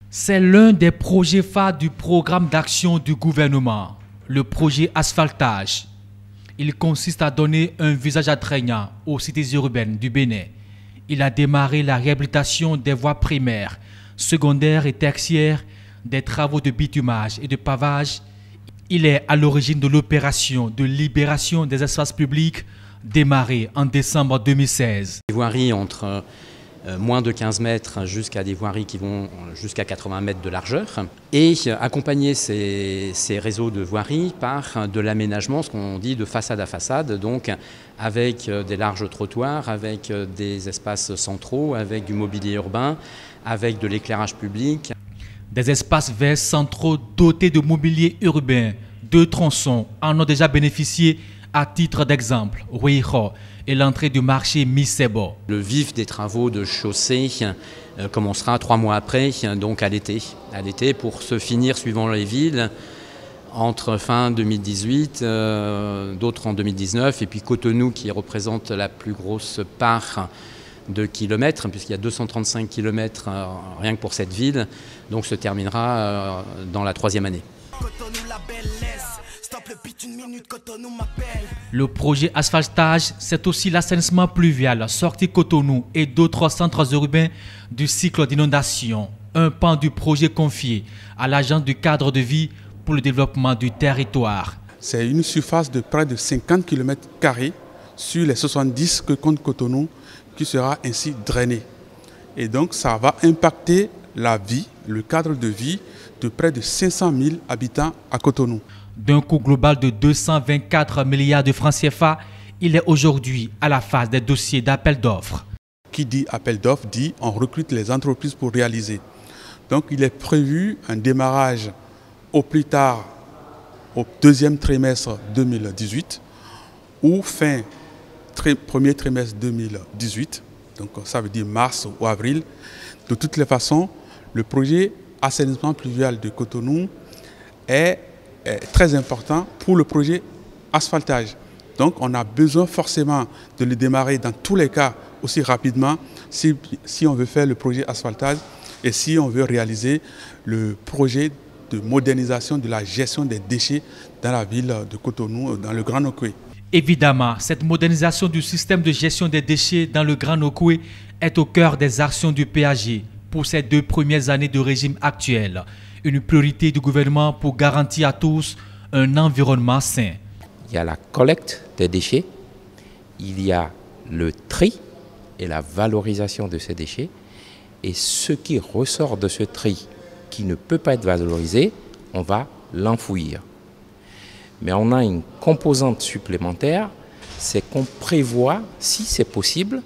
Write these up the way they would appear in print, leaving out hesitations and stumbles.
C'est l'un des projets phares du programme d'action du gouvernement, le projet Asphaltage. Il consiste à donner un visage attrayant aux cités urbaines du Bénin. Il a démarré la réhabilitation des voies primaires, secondaires et tertiaires, des travaux de bitumage et de pavage. Il est à l'origine de l'opération de libération des espaces publics démarrée en décembre 2016. Des voiries entre moins de 15 mètres jusqu'à des voiries qui vont jusqu'à 80 mètres de largeur et accompagner ces réseaux de voiries par de l'aménagement, ce qu'on dit de façade à façade, donc avec des larges trottoirs, avec des espaces centraux, avec du mobilier urbain, avec de l'éclairage public. Des espaces verts centraux dotés de mobilier urbain, 2 tronçons en ont déjà bénéficié à titre d'exemple, Ruiho et l'entrée du marché Misebo. Le vif des travaux de chaussée commencera 3 mois après, donc à l'été pour se finir suivant les villes entre fin 2018, d'autres en 2019 et puis Cotonou qui représente la plus grosse part de kilomètres, puisqu'il y a 235 kilomètres rien que pour cette ville, donc se terminera dans la 3e année. Le projet Asphaltage, c'est aussi l'assainissement pluvial, sortie Cotonou et d'autres centres urbains du cycle d'inondation. Un pan du projet confié à l'agence du cadre de vie pour le développement du territoire. C'est une surface de près de 50 km² sur les 70 que compte Cotonou qui sera ainsi drainé. Et donc ça va impacter la vie, le cadre de vie de près de 500 000 habitants à Cotonou. D'un coût global de 224 milliards de francs CFA, il est aujourd'hui à la phase des dossiers d'appel d'offres. Qui dit appel d'offres dit on recrute les entreprises pour réaliser. Donc il est prévu un démarrage au plus tard au 2e trimestre 2018 ou premier trimestre 2018, donc ça veut dire mars ou avril. De toutes les façons, le projet assainissement pluvial de Cotonou est très important pour le projet asphaltage. Donc on a besoin forcément de le démarrer dans tous les cas aussi rapidement si on veut faire le projet asphaltage et si on veut réaliser le projet de modernisation de la gestion des déchets dans la ville de Cotonou, dans le Grand Nokoué. Évidemment, cette modernisation du système de gestion des déchets dans le Grand Nokoué est au cœur des actions du PAG pour ces 2 premières années de régime actuel. Une priorité du gouvernement pour garantir à tous un environnement sain. Il y a la collecte des déchets, il y a le tri et la valorisation de ces déchets. Et ce qui ressort de ce tri qui ne peut pas être valorisé, on va l'enfouir. Mais on a une composante supplémentaire, c'est qu'on prévoit, si c'est possible,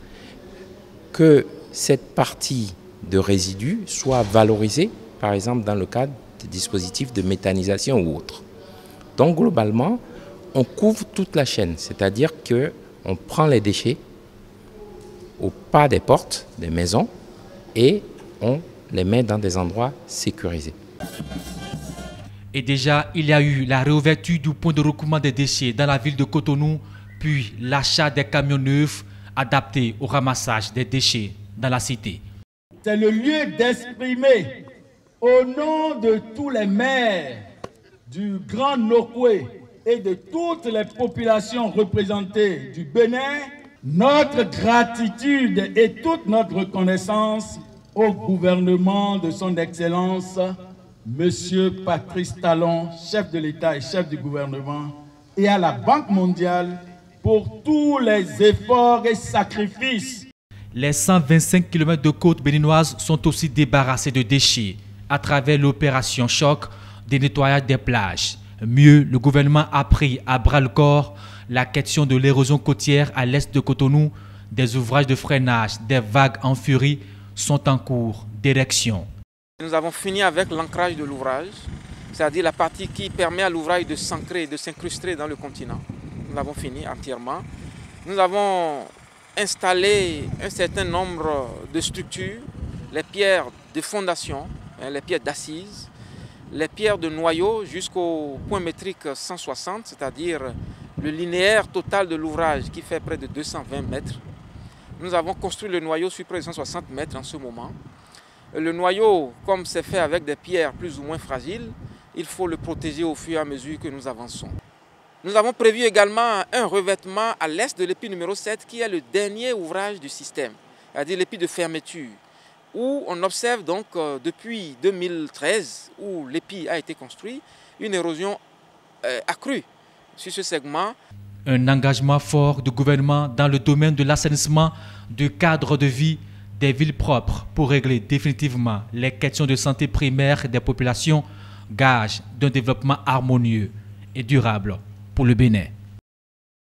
que cette partie de résidus soit valorisée, par exemple dans le cadre des dispositifs de méthanisation ou autres. Donc globalement, on couvre toute la chaîne, c'est-à-dire qu'on prend les déchets au pas des portes des maisons et on les met dans des endroits sécurisés. Et déjà, il y a eu la réouverture du point de recouvrement des déchets dans la ville de Cotonou, puis l'achat des camions neufs adaptés au ramassage des déchets dans la cité. C'est le lieu d'exprimer au nom de tous les maires du Grand Nokoué et de toutes les populations représentées du Bénin, notre gratitude et toute notre reconnaissance au gouvernement de son Excellence, Monsieur Patrice Talon, chef de l'État et chef du gouvernement, et à la Banque mondiale pour tous les efforts et sacrifices. Les 125 km de côte béninoise sont aussi débarrassés de déchets à travers l'opération Choc des nettoyages des plages. Mieux, le gouvernement a pris à bras-le-corps la question de l'érosion côtière à l'est de Cotonou. Des ouvrages de freinage, des vagues en furie sont en cours d'érection. Nous avons fini avec l'ancrage de l'ouvrage, c'est-à-dire la partie qui permet à l'ouvrage de s'ancrer et de s'incruster dans le continent. Nous l'avons fini entièrement. Nous avons installé un certain nombre de structures, les pierres de fondation, les pierres d'assises, les pierres de noyau jusqu'au point métrique 160, c'est-à-dire le linéaire total de l'ouvrage qui fait près de 220 mètres. Nous avons construit le noyau sur près de 160 mètres en ce moment. Le noyau, comme c'est fait avec des pierres plus ou moins fragiles, il faut le protéger au fur et à mesure que nous avançons. Nous avons prévu également un revêtement à l'est de l'épi numéro 7 qui est le dernier ouvrage du système, c'est-à-dire l'épi de fermeture, où on observe donc depuis 2013, où l'épi a été construit, une érosion accrue sur ce segment. Un engagement fort du gouvernement dans le domaine de l'assainissement du cadre de vie des villes propres pour régler définitivement les questions de santé primaire des populations, gage d'un développement harmonieux et durable pour le Bénin.